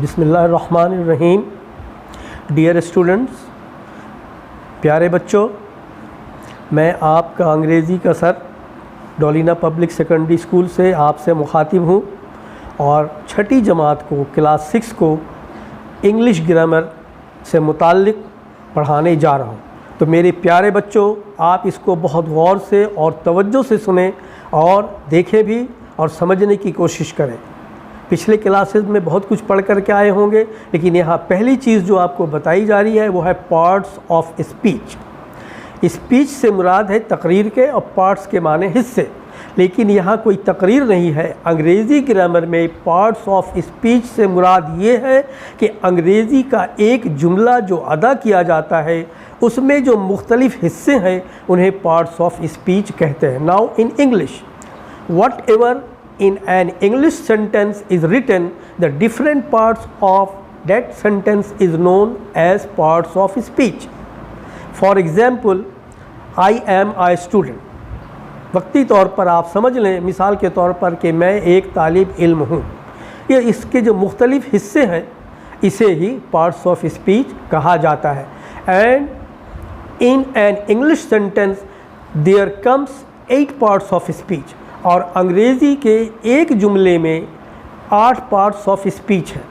बिस्मिल्लाहिर्रहमानिर्रहीम। Dear students, प्यारे बच्चों, मैं आपका अंग्रेज़ी का सर डोलिना पब्लिक सेकेंडरी स्कूल से आपसे मुखातिब हूँ और छठी जमात को क्लास 6 को इंग्लिश ग्रामर से मुताल्लिक़ पढ़ाने जा रहा हूँ। तो मेरे प्यारे बच्चों, आप इसको बहुत गौर से और तवज्जो से सुने और देखें भी और समझने की कोशिश करें। पिछले क्लासेस में बहुत कुछ पढ़ कर के आए होंगे, लेकिन यहाँ पहली चीज़ जो आपको बताई जा रही है वो है पार्ट्स ऑफ स्पीच। स्पीच से मुराद है तकरीर के और पार्ट्स के माने हिस्से, लेकिन यहाँ कोई तकरीर नहीं है। अंग्रेज़ी ग्रामर में पार्ट्स ऑफ स्पीच से मुराद ये है कि अंग्रेज़ी का एक जुमला जो अदा किया जाता है उसमें जो मुख्तलिफ़ हिस्से हैं उन्हें पार्ट्स ऑफ स्पीच कहते हैं। Now in English, what ever in an English sentence is written, the different parts of that sentence is known as parts of speech. For example, I am a student. वक्ती तौर पर आप समझ लें, मिसाल के तौर पर कि मैं एक तालिब इल्म हूँ। ये इसके जो मुख्तलिफ़ हिस्से हैं इसे ही पार्ट्स ऑफ स्पीच कहा जाता है। And in an English sentence there comes 8 parts of speech. और अंग्रेज़ी के एक जुमले में 8 पार्ट्स ऑफ स्पीच है।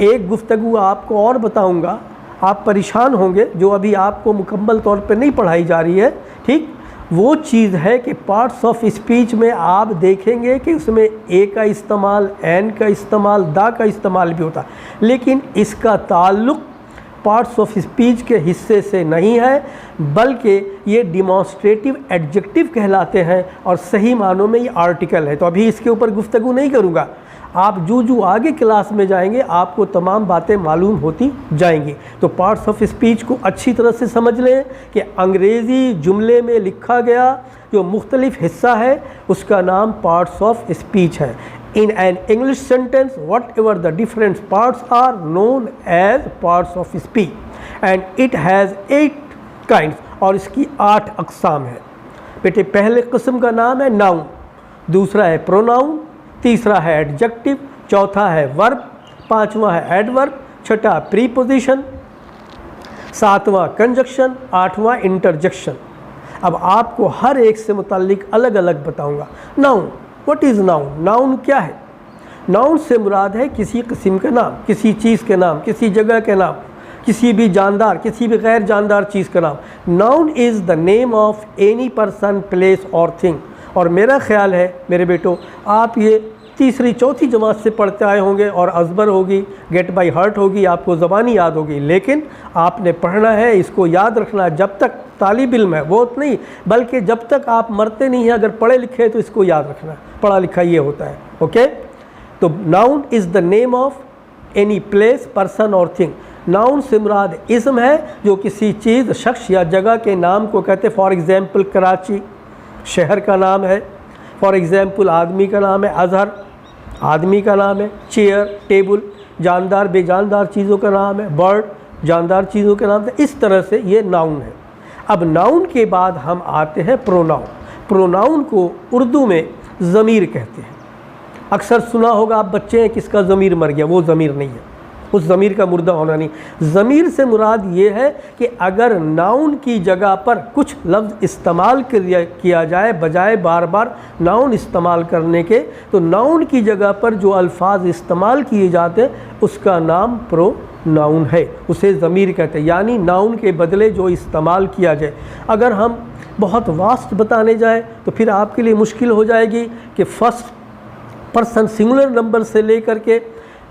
एक गुफ्तगू आपको और बताऊंगा, आप परेशान होंगे, जो अभी आपको मुकम्मल तौर पे नहीं पढ़ाई जा रही है। ठीक, वो चीज़ है कि पार्ट्स ऑफ स्पीच में आप देखेंगे कि उसमें ए का इस्तेमाल, एन का इस्तेमाल, दा का इस्तेमाल भी होता है, लेकिन इसका ताल्लुक़ पार्ट्स ऑफ स्पीच के हिस्से से नहीं है, बल्कि ये डिमॉन्स्ट्रेटिव एडजेक्टिव कहलाते हैं और सही मानों में ये आर्टिकल है। तो अभी इसके ऊपर गुफ्तगू नहीं करूँगा, आप जो आगे क्लास में जाएंगे आपको तमाम बातें मालूम होती जाएंगी। तो पार्ट्स ऑफ स्पीच को अच्छी तरह से समझ लें कि अंग्रेज़ी जुमले में लिखा गया जो मुख्तलिफ़ हिस्सा है उसका नाम पार्ट्स ऑफ स्पीच है। In an English sentence, whatever the different parts are known as parts of speech, and it has 8 kinds, और इसकी 8 अक़साम है। बेटे, पहले किस्म का नाम है नाउन, दूसरा है प्रोनाउन, तीसरा है एडजेक्टिव, चौथा है वर्ब, पांचवा है एडवर्ब, छठा प्रीपोजिशन, सातवां कंजक्शन, आठवां इंटरजेक्शन। अब आपको हर एक से मुताल्लिक अलग अलग बताऊंगा। Noun, what is noun? Noun क्या है? नाउन से मुराद है किसी किस्म का नाम, किसी चीज़ के नाम, किसी जगह के नाम, किसी भी जानदार, किसी भी गैर जानदार चीज़ का नाम। Noun is the name of any person, place और थिंग। और मेरा ख्याल है मेरे बेटो, आप ये तीसरी चौथी जमात से पढ़ते आए होंगे और अज़बर होगी, गेट बाय हार्ट होगी, आपको ज़बानी याद होगी, लेकिन आपने पढ़ना है, इसको याद रखना है। जब तक तालिब इल्म है वो नहीं, बल्कि जब तक आप मरते नहीं हैं, अगर पढ़े लिखे तो इसको याद रखना है। पढ़ा लिखा ये होता है। ओके, तो noun is the name of any place, person और थिंग। नाउन से मुराद इस्म है जो किसी चीज़, शख्स या जगह के नाम को कहते हैं। फॉर एग्ज़ाम्पल कराची शहर का नाम है, फॉर एग्ज़ाम्पल आदमी का नाम है अज़हर, आदमी का नाम है चेयर, टेबल, जानदार बेजानदार चीज़ों का नाम है बर्ड, जानदार चीज़ों के नाम है। इस तरह से ये नाउन है। अब नाउन के बाद हम आते हैं प्रोनाउन। प्रोनाउन को उर्दू में ज़मीर कहते हैं। अक्सर सुना होगा आप बच्चे हैं किसका ज़मीर मर गया, वो ज़मीर नहीं है, उस ज़मीर का मुर्दा होना नहीं। ज़मीर से मुराद ये है कि अगर नाउन की जगह पर कुछ लफ्ज़ इस्तेमाल किया जाए बजाय बार बार नाउन इस्तेमाल करने के, तो नाउन की जगह पर जो अल्फाज इस्तेमाल किए जाते हैं उसका नाम प्रोनाउन है, उसे ज़मीर कहते हैं। यानी नाउन के बदले जो इस्तेमाल किया जाए। अगर हम बहुत वास्ट बताने जाएँ तो फिर आपके लिए मुश्किल हो जाएगी कि फर्स्ट पर्सन सिंगुलर नंबर से लेकर के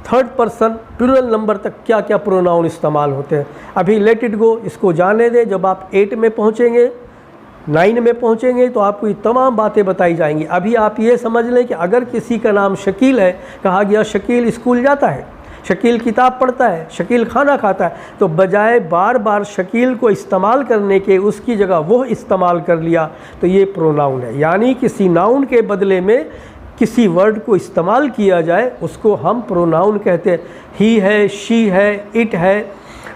थर्ड पर्सन प्लूरल नंबर तक क्या क्या प्रोनाउन इस्तेमाल होते हैं। अभी लेट इट गो, इसको जाने दें। जब आप 8 में पहुँचेंगे, 9 में पहुँचेंगे तो आपको ये तमाम बातें बताई जाएंगी। अभी आप ये समझ लें कि अगर किसी का नाम शकील है, कहा गया शकील स्कूल जाता है, शकील किताब पढ़ता है, शकील खाना खाता है, तो बजाय बार बार शकील को इस्तेमाल करने के उसकी जगह वो इस्तेमाल कर लिया, तो ये प्रोनाउन है। यानी किसी नाउन के बदले में किसी वर्ड को इस्तेमाल किया जाए उसको हम प्रोनाउन कहते हैं। ही है, शी है, इट है,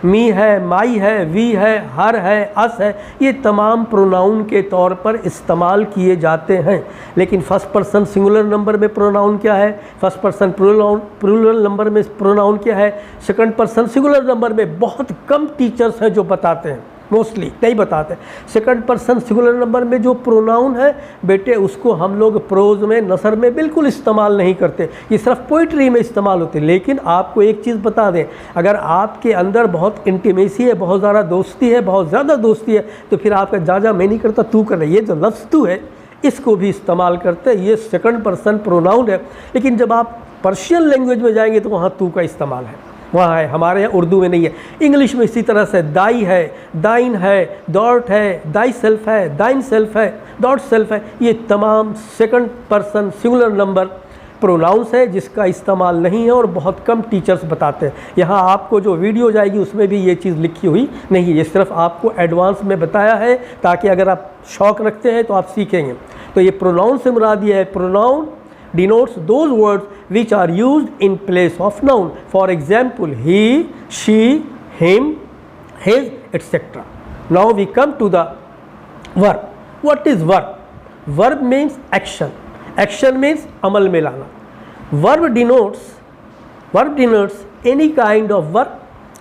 मी है, माई है, वी है, हर है, अस है, ये तमाम प्रोनाउन के तौर पर इस्तेमाल किए जाते हैं। लेकिन फर्स्ट पर्सन सिंगुलर नंबर में प्रोनाउन क्या है, फर्स्ट पर्सन प्लूरल नंबर में प्रोनाउन क्या है, सेकंड पर्सन सिंगुलर नंबर में बहुत कम टीचर्स हैं जो बताते हैं, मोस्टली नहीं बताते। सेकंड पर्सन सिंगुलर नंबर में जो प्रोनाउन है बेटे, उसको हम लोग प्रोज में, नसर में बिल्कुल इस्तेमाल नहीं करते, ये सिर्फ पोइट्री में इस्तेमाल होते। लेकिन आपको एक चीज़ बता दें, अगर आपके अंदर बहुत इंटीमेसी है, बहुत ज़्यादा दोस्ती है, बहुत ज़्यादा दोस्ती है, तो फिर आपका जा मैं नहीं करता तू कर, ये जो लफ्ज़ तू है इसको भी इस्तेमाल करते हैं, ये सेकंड पर्सन प्रोनाउन है। लेकिन जब आप पर्शियन लैंग्वेज में जाएंगे तो वहाँ तू का इस्तेमाल है, वहाँ है, हमारे यहाँ उर्दू में नहीं है। इंग्लिश में इसी तरह से दाई है, दाइन है, डॉट है, दाई सेल्फ है, दाइन सेल्फ है, डॉट सेल्फ है, ये तमाम second person singular number pronouns है जिसका इस्तेमाल नहीं है और बहुत कम टीचर्स बताते हैं। यहाँ आपको जो वीडियो जाएगी उसमें भी ये चीज़ लिखी हुई नहीं है, ये सिर्फ आपको एडवांस में बताया है ताकि अगर आप शौक़ रखते हैं तो आप सीखेंगे। तो ये प्रोनाउन से मुराद ये है, pronoun denotes those words which are used in place of noun. For example, he, she, him, his, etc. Now we come to the verb. What is verb? Verb means action. Action means amal में लाना. Verb denotes any kind of work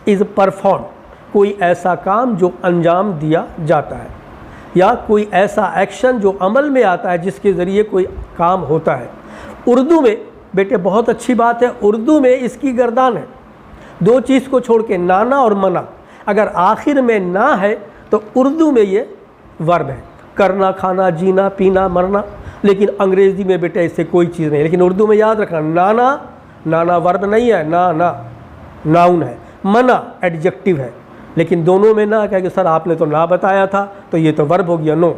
is performed. कोई ऐसा काम जो अंजाम दिया जाता है या कोई ऐसा एक्शन जो अमल में आता है जिसके ज़रिए कोई काम होता है। उर्दू में बेटे बहुत अच्छी बात है, उर्दू में इसकी गर्दान है, दो चीज़ को छोड़ के नाना और मना, अगर आखिर में ना है तो उर्दू में ये वर्ब है, करना, खाना, जीना, पीना, मरना। लेकिन अंग्रेज़ी में बेटे इससे कोई चीज़ नहीं, लेकिन उर्दू में याद रखना, नाना, नाना वर्ब नहीं है, ना ना नाउन है, मना एडजेक्टिव है। लेकिन दोनों में ना कहे कि सर आपने तो ना बताया था तो ये तो वर्ब हो गया, नो।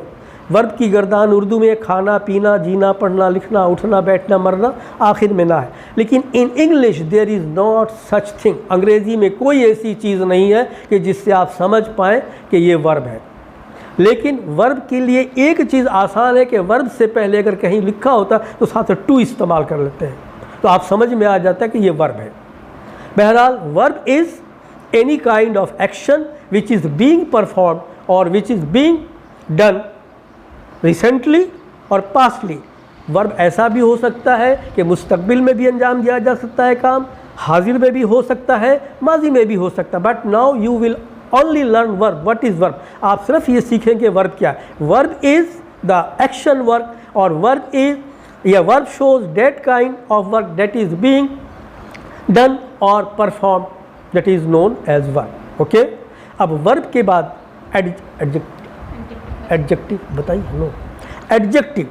वर्ब की गर्दान उर्दू में खाना, पीना, जीना, पढ़ना, लिखना, उठना, बैठना, मरना, आखिर में ना है। लेकिन in English there is not such thing, अंग्रेज़ी में कोई ऐसी चीज़ नहीं है कि जिससे आप समझ पाएँ कि ये वर्ब है। लेकिन वर्ब के लिए एक चीज़ आसान है कि वर्ब से पहले अगर कहीं लिखा होता तो साथ टू इस्तेमाल कर लेते हैं, तो आप समझ में आ जाता है कि ये वर्ब है। बहरहाल verb is any kind of action which is being perform or which is being done recently or pastly. Verb ऐसा भी हो सकता है कि मुस्तकबिल में भी अंजाम दिया जा सकता है काम, हाजिर में भी हो सकता है, माजी में भी हो सकता है। But now you will only learn verb. What is verb? आप सिर्फ ये सीखेंगे वर्ब क्या है। Verb is the action work or verb is या verb shows that kind of work that is being done or perform, that is known as verb. Okay, अब verb के बाद एडजेक्टिव बताइए। नो, एडजेक्टिव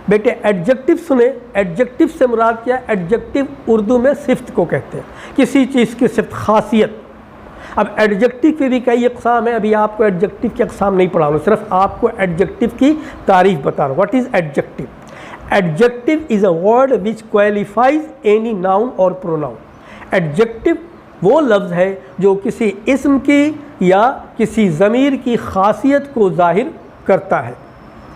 बेटे, adjective सुने, adjective से मुराद क्या है? एडजेक्टिव उर्दू में सिफ्त को कहते हैं, किसी चीज़ की सिफ्त, खासियत। अब एडजेक्टिव की भी कई अक़साम है, अभी आपको एडजेक्टिव की अक़साम नहीं पढ़ा रहा हूँ, सिर्फ आपको एडजेक्टिव की तारीफ बता रहा हूँ। What is adjective? Adjective is a word which qualifies any noun और प्रोनाउन। एडजेक्टिव वो लफ्ज़ है जो किसी इस्म की या किसी ज़मीर की खासियत को ज़ाहिर करता है,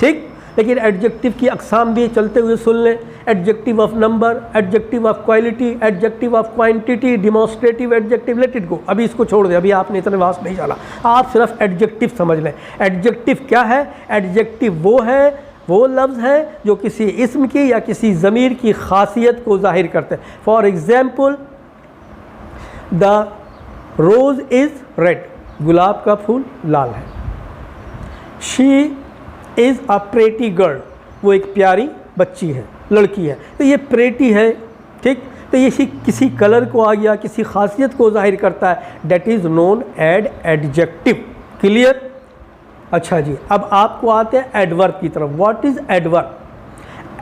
ठीक। लेकिन एडजेक्टिव की अक़साम भी चलते हुए सुन लें। Adjective of number, adjective of quality, adjective of quantity, demonstrative adjective, let it go. अभी इसको छोड़ दें, अभी आपने इतने वास्ट नहीं जाना, आप सिर्फ एडजेक्टिव समझ लें। एडजेक्टिव क्या है? एडजेक्टिव वो लफ्ज़ है जो किसी इस्म की या किसी ज़मीर की खासियत को ज़ाहिर करते हैं। For example, the rose is red, गुलाब का फूल लाल है। She is a pretty girl, वो एक प्यारी बच्ची है, लड़की है। तो ये प्रेटी है, ठीक। तो ये किसी कलर को आ गया, किसी खासियत को जाहिर करता है, that is known as adjective. Clear? अच्छा जी, अब आपको आते हैं एडवर्ब की तरफ। What is adverb?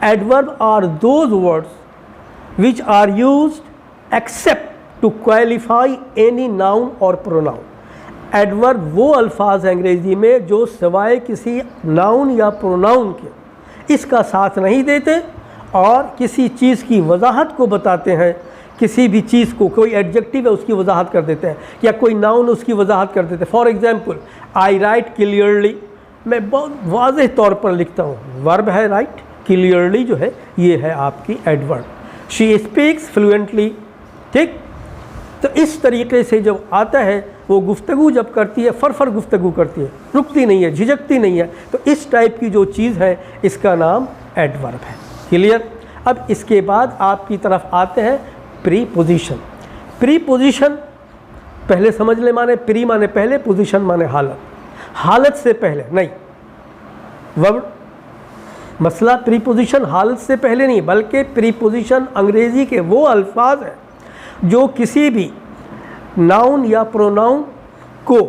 Adverb are those words which are used except to qualify any noun और प्रोनाउन। एडवर्ब वो अल्फाज हैं अंग्रेज़ी में जो सिवाय किसी नाउन या प्रोनाउन के इसका साथ नहीं देते और किसी चीज़ की वजाहत को बताते हैं। किसी भी चीज़ को, कोई एडजेक्टिव है उसकी वजाहत कर देते हैं या कोई नाउन उसकी वजाहत कर देते हैं। For example, I right clearly, मैं बहुत वाज़ेह तौर पर लिखता हूँ। वर्ब है राइट, क्लियरली जो है ये है आपकी एडवर्ब। शी स्पीक्स फ्लुएंटली, ठीक। तो इस तरीके से जब आता है वो गुफ्तगू जब करती है फर गुफ्तगू करती है, रुकती नहीं है, झिझकती नहीं है, तो इस टाइप की जो चीज़ है इसका नाम एडवर्ब है। क्लियर। अब इसके बाद आपकी तरफ आते हैं प्रीपोजिशन। प्रीपोजिशन पहले समझ ले, माने प्री माने पहले, पोजीशन माने हालत, हालत से पहले नहीं। वर्ब मसला प्रीपोजिशन हालत से पहले नहीं, बल्कि प्रीपोजिशन अंग्रेज़ी के वो अल्फाज हैं जो किसी भी नाउन या प्रोनाउन को,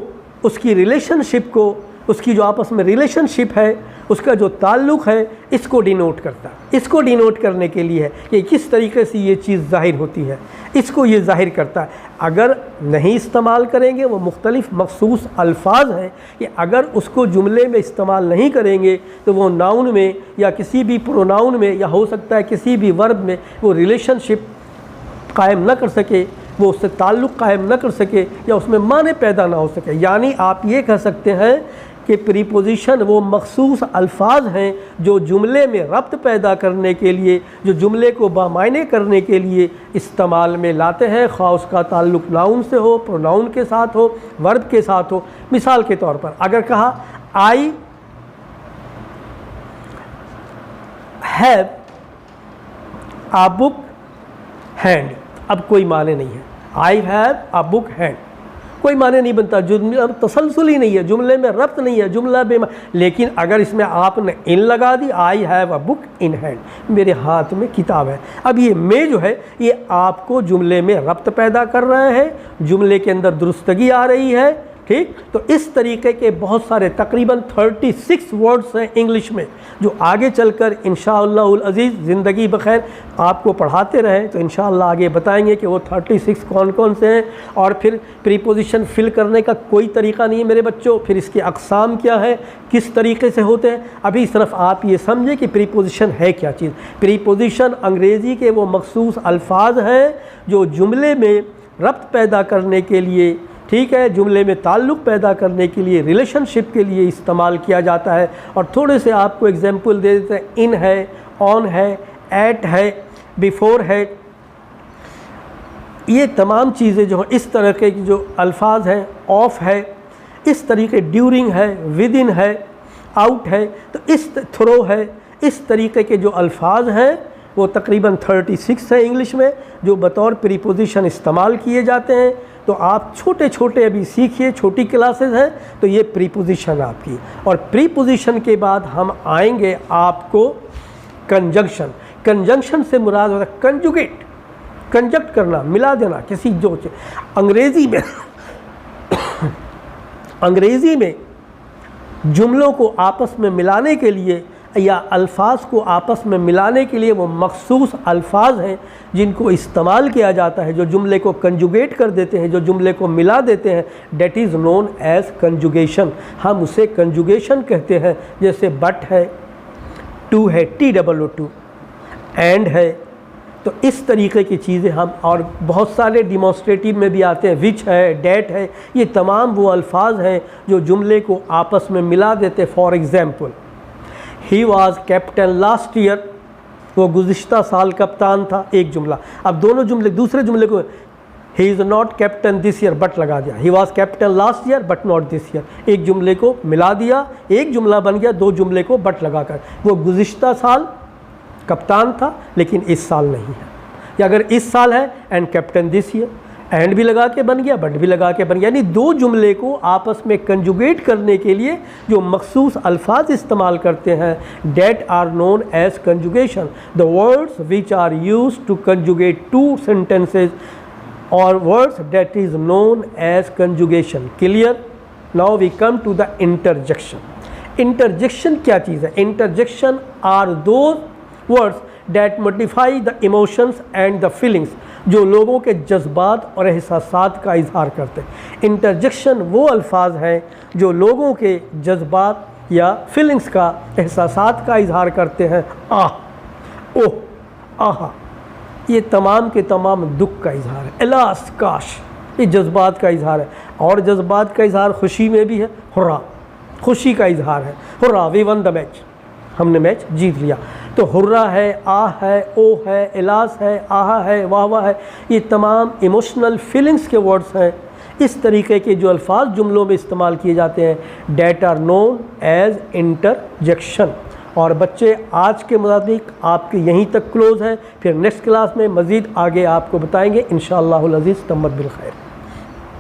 उसकी रिलेशनशिप को, उसकी जो आपस में रिलेशनशिप है, उसका जो ताल्लुक़ है, इसको डिनोट करता है। इसको डिनोट करने के लिए है कि किस तरीके से ये चीज़ ज़ाहिर होती है, इसको ये ज़ाहिर करता है। अगर नहीं इस्तेमाल करेंगे, वो मुख्तलिफ़ मखसूस अल्फाज हैं कि अगर उसको जुमले में इस्तेमाल नहीं करेंगे तो वो नाउन में या किसी भी प्रोनाउन में, या हो सकता है किसी भी वर्ब में, वो रिलेशनशिप कायम न कर सके, वो उससे ताल्लुक़ कायम न कर सके, या उसमें माने पैदा ना हो सके। यानी आप ये कह सकते हैं कि प्रीपोजिशन वो मखसूस अल्फाज हैं जो जुमले में रब्त पैदा करने के लिए, जो जुमले को बामायने करने के लिए इस्तेमाल में लाते हैं, ख़्वाह उसका ताल्लुक़ नाउन से हो, प्रोनाउन के साथ हो, वर्ब के साथ हो। मिसाल के तौर पर अगर कहा आई हैव अ बुक हैंड, अब कोई माने नहीं है। आई हैव अ बुक हैंड कोई माने नहीं बनता, जुमला तसलसल ही नहीं है, जुमले में रब्त नहीं है, जुमला लेकिन अगर इसमें आपने इन लगा दी, I have a book in hand, मेरे हाथ में किताब है। अब ये में जो है ये आपको जुमले में रब्त पैदा कर रहे हैं, जुमले के अंदर दुरुस्तगी आ रही है। ठीक, तो इस तरीके के बहुत सारे तकरीबन 36 वर्ड्स हैं इंग्लिश में, जो आगे चलकर इंशाअल्लाहुल अज़ीज़ ज़िंदगी बखैर आपको पढ़ाते रहें तो इंशाअल्लाह आगे बताएंगे कि वो 36 कौन कौन से हैं। और फिर प्रीपोजिशन फिल करने का कोई तरीक़ा नहीं है मेरे बच्चों, फिर इसके अक़साम क्या है, किस तरीके से होते हैं। अभी सिर्फ आप ये समझें कि प्रीपोजिशन है क्या चीज़। प्रीपोजिशन अंग्रेज़ी के वो मखसूस अल्फाज हैं जो जुमले में रब्त पैदा करने के लिए, ठीक है, जुमले में ताल्लुक़ पैदा करने के लिए, रिलेशनशिप के लिए इस्तेमाल किया जाता है। और थोड़े से आपको एग्जांपल दे देते हैं, इन है, ऑन है, एट है, बिफोर है, ये तमाम चीज़ें जो हैं इस तरह के जो अल्फाज हैं, ऑफ है, इस तरीके, ड्यूरिंग है, विद इन है, आउट है, तो इस थ्रो है, इस तरीके के जो अल्फाज हैं वो तकरीबन 36 है इंग्लिश में जो बतौर प्रीपोजिशन इस्तेमाल किए जाते हैं। तो आप छोटे छोटे अभी सीखिए, छोटी क्लासेस हैं, तो ये प्रीपोजिशन आपकी। और प्रीपोजिशन के बाद हम आएंगे आपको कंजंक्शन। कंजंक्शन से मुराद होता है कंजुगेट, कंजक्ट करना, मिला देना किसी जो अंग्रेज़ी में अंग्रेज़ी में जुमलों को आपस में मिलाने के लिए या अल्फाज को आपस में मिलाने के लिए वो मखसूस अल्फाज हैं जिनको इस्तेमाल किया जाता है, जो जुमले को कंजुगेट कर देते हैं, जो जुमले को मिला देते हैं, that is known as conjugation. हम उसे कंजुगेशन कहते हैं। जैसे बट है, टू है, TOO, एंड है, तो इस तरीके की चीज़ें हम, और बहुत सारे डिमॉन्स्ट्रेटिव में भी आते हैं, विच है, डेट है, ये तमाम वो अल्फाज हैं जो जुमले को आपस में मिला देते। For example, he was captain last year, वो गुज़िश्ता साल कप्तान था, एक जुमला। अब दोनों जुमले, दूसरे जुमले को he is not captain this year, but लगा दिया, he was captain last year but not this year, एक जुमले को मिला दिया, एक जुमला बन गया, दो जुमले को बट लगाकर। वो गुज़िश्ता साल कप्तान था लेकिन इस साल नहीं है, या अगर इस साल है and captain this year, and भी लगा के बन गया, बट भी लगा के बन गया। यानी दो जुमले को आपस में कंजुगेट करने के लिए जो मखसूस अल्फाज इस्तेमाल करते हैं, that are known as conjugation. The words which are used to conjugate two sentences or words that is known as conjugation. Clear. Now we come to the interjection. Interjection क्या चीज़ है? Interjection are those words that modify the emotions and the feelings, जो लोगों के जज्बात और एहसासात का इजहार करते हैं। इंटरजेक्शन वो अल्फाज हैं जो लोगों के जज्बात या फीलिंग्स का, एहसासात का इजहार करते हैं। आह, ओह, आहा, ये तमाम के तमाम दुख का इजहार है। एलास, काश, ये जज्बात का इजहार है। और जज्बात का इजहार खुशी में भी है, हुर्रा, खुशी का इजहार है। Hurrah, we won the match, हमने मैच जीत लिया। तो हुर्रा है, आह है, ओ है, इलास है, आहा है, वाह वाह है, ये तमाम इमोशनल फीलिंग्स के वर्ड्स हैं। इस तरीके के जो अल्फाज जुमलों में इस्तेमाल किए जाते हैं, that are known as interjection. और बच्चे आज के मुताबिक आपके यहीं तक क्लोज़ है, फिर नेक्स्ट क्लास में मज़ीद आगे आपको बताएंगे इंशाअल्लाहुल अज़ीज़। तम्मत बिल खैर।